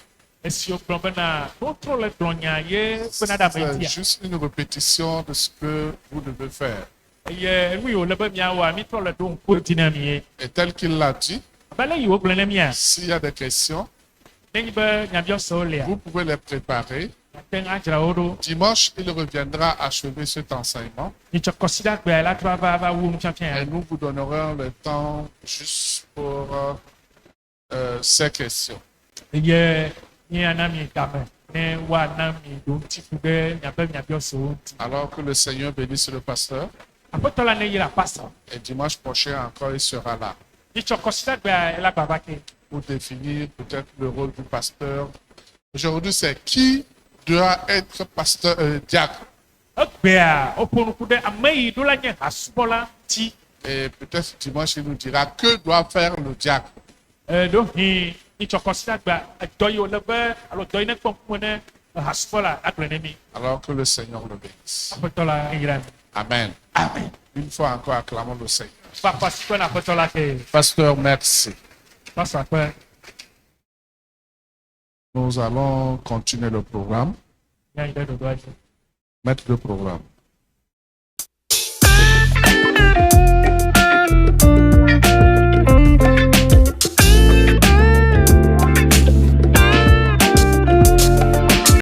Esiwo gblɔ bena wotrɔ le gblɔnya ye bena ɖe ame c'est ŋutia. juste une répétition de ce que vous devez faire. Eye nu yiwo le be miawɔa mitrɔ le ɖo ŋku dzi na mi ye. Et tel qu'il l'a dit, Abe le yiwo gblɔ ne mia. s'il y a des questions, Nenyi be nyabiɔsewo lia. vous pouvez les préparer te ŋu adzra wo ɖo. Dimanche, il reviendra achever cet enseignement. Nitsɔkɔsi ɖe la trɔ va wu nufiafia. Et nous vous donnerons le temps juste pour ces questions. Eye nye ana mi game ne wa na mi do ŋutifu ɖe miaƒe miabiɔsiwo ŋuti. Alors que le Seigneur bénisse le pasteur. Aƒetɔ la ne yra pastor. Et dimanche prochain encore, il sera là Nitsɔkɔsi ɖe la gbava ke. pour définir peut-être le rôle du pasteur. Aujourd'hui, c'est qui doit être pasteur, diacre. Egbea woƒo nuku ɖe ame yi ɖo la nye hasubɔla ti. Et peut-être dimanche, il nous dira que doit faire le diacre. Ɖo hi nitsɔkɔsi ɖe dɔ yi wòle be alo dɔ yi ne kpɔ ŋkume ne hasubɔla agblɔ ne mi. Alors que le Seigneur le bénisse. Aƒetɔ la yra mi. Amen. Amen. Une fois encore, acclamons le Seigneur. Papa si kpe na aƒetɔ la ke. Pasteur, merci. Pastor kpe. Nous allons continuer le programme. Nya yi ɖe ɖoɖoa dzi. Mettre le programme.